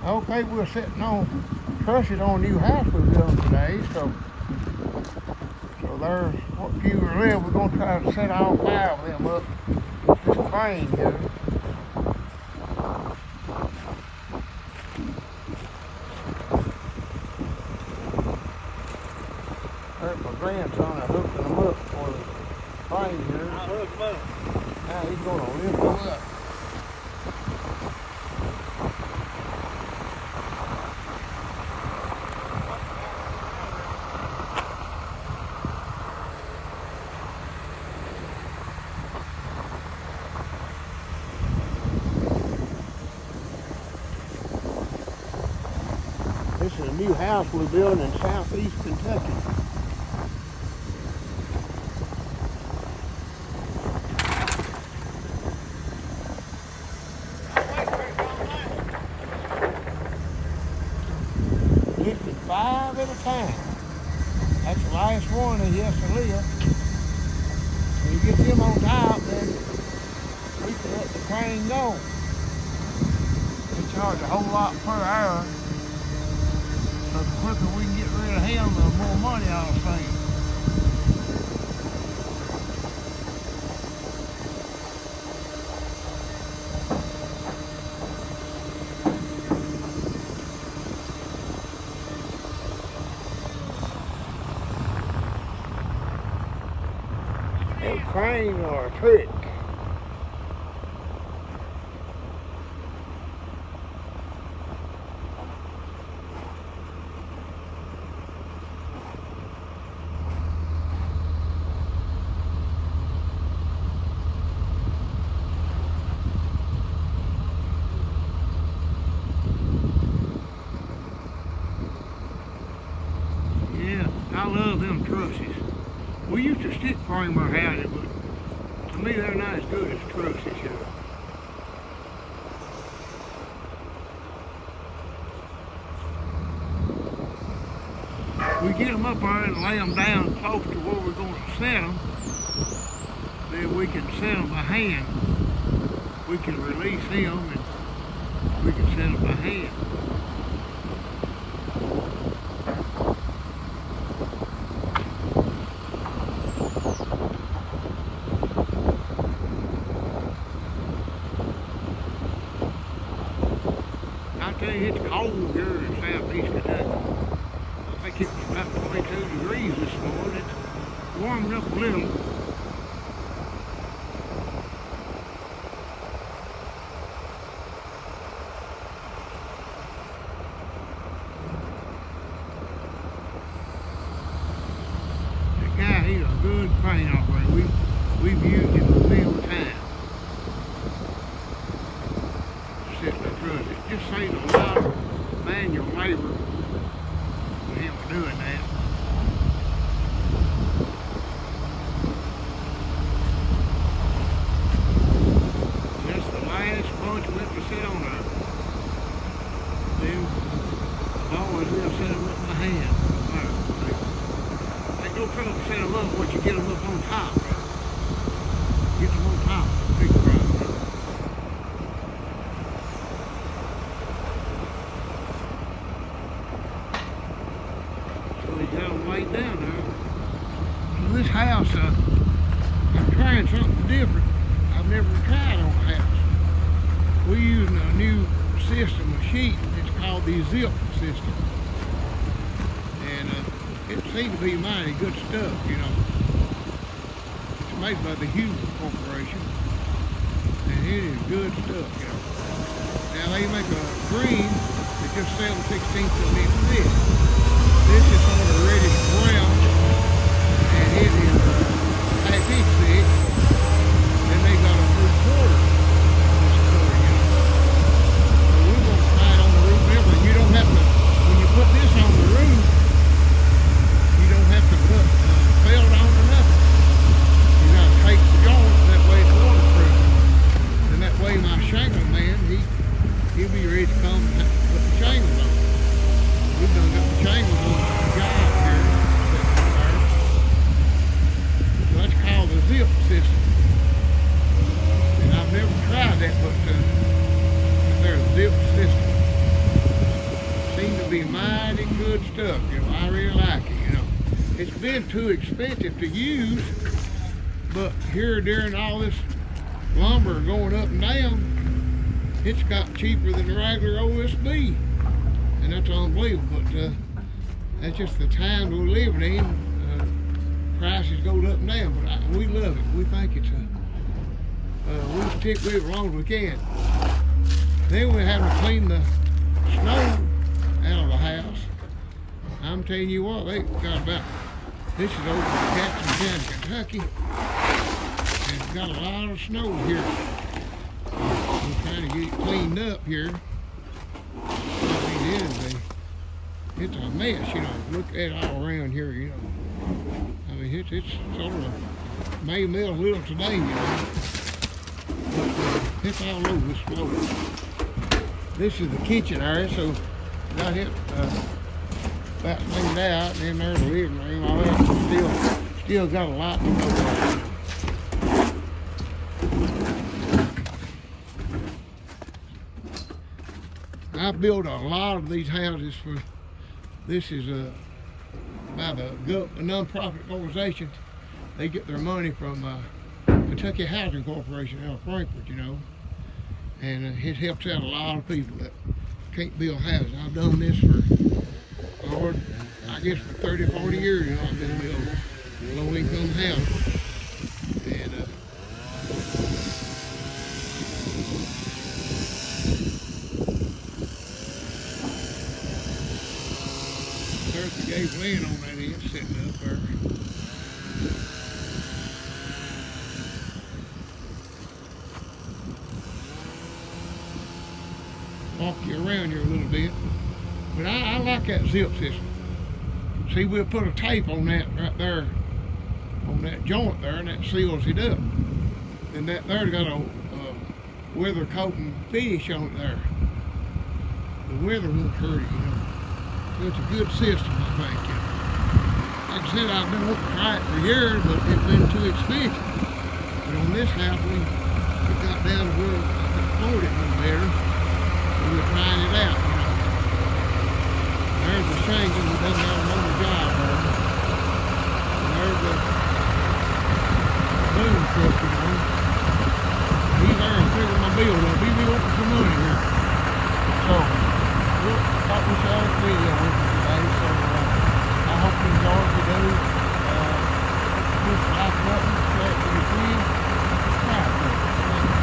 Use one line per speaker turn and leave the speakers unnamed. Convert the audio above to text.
Okay, we're sitting on trusses on a new house we're building today, so there's what few are left. We're gonna try to set all 5 of them up with this crane here. There's my grandson hooking them up for the crane here.
I'll hook them up.
Now he's gonna lift them up. This is a new house we're building in southeast Kentucky. Lifted 5 at a time. That's the last one that he has to lift. When you get them on top, then we can let the crane go. They charge a whole lot per hour. So the quicker we can get rid of him, the more money I'll save. Them cranes are a trick. I love them trusses. We used to stick frame our houses, but to me they're not as good as trusses here. We get them up there and lay them down close to where we're going to set them. Then we can set them by hand. We can release them and we can set them by hand. It's cold here in southeast Kentucky. I think it was about 22 degrees this morning. It's warming up a little. The guy, he's a good crane operator. We've used him a million times. It just saves a lot of manual labor with him doing that. Just the last bunch left to sit on there. Then I always will set them up by hand. Ain't no trouble to set them up once you get them up on top. Get them on top. Big problem. Got them laid down there. So this house, I'm trying something different. I've never tried on a house. We're using a new system of sheet. It's called the zip system. And it seems to be mighty good stuff, you know. It's made by the Hughes Corporation. And it is good stuff, you know. Now they make a green that just 7/16 of an inch thick. This is sort of ready to brown, and it is 1/2 inch thick. Then they got a 3/4 this color, you know. So we're going to tie it on the roof and everything. You don't have to, when you put this on the roof, you don't have to put felt on or nothing. You got to take the joints, that way it's waterproof. And that way my shingle man, he'll be ready to come and put the shingles on. We've done got the shingles on the job here. So that's called the zip system. And I've never tried that, but there's a zip system. be mighty good stuff, you know. I really like it, you know. It's been too expensive to use, but here during all this lumber going up and down, it's got cheaper than the regular OSB. And that's unbelievable, but that's just the times we're living in. Prices go up and down, but we love it. We think it's we'll stick with it as long as we can. Then we have to clean the snow out of the house. I'm telling you what, they got about, this is over in Jackson County, Kentucky, and it's got a lot of snow here. We're trying to get it cleaned up here. I mean, it's a mess, you know. Look at it all around here, you know. I mean, it's sort of may melt a little today, you know. But it's all over this floor. This is the kitchen area, so got it about cleaned out, and then there's the living room. All that still got a lot to go. I built a lot of these houses for. This is by a non-profit organization. They get their money from Kentucky Housing Corporation out of Frankfurt, you know. And it helps out a lot of people that can't build houses. I've done this for, Lord, I guess for 30, 40 years, you know, I've been building low-income houses. And Thursday gave land on that end sitting up there. Walk you around here a little bit. But I like that zip system. See, we'll put a tape on that right there, on that joint there, and that seals it up. And that there's got a weather coating finish on it there. The weather won't hurt it, you know. So it's a good system, I think. You know. Like I said, I've been wanting to try it for years, but it's been too expensive. But on this house, we got down to where I could afford it no better. We were trying it out, you know. There's the shanking that doesn't have another job on it. And there's the boom truck, you know. He's there and figuring my bill up. He be wanting some money here. So, we'll thought we share this video with you today. So, I hope you enjoyed it. If you do, push the like button, share it with your friends.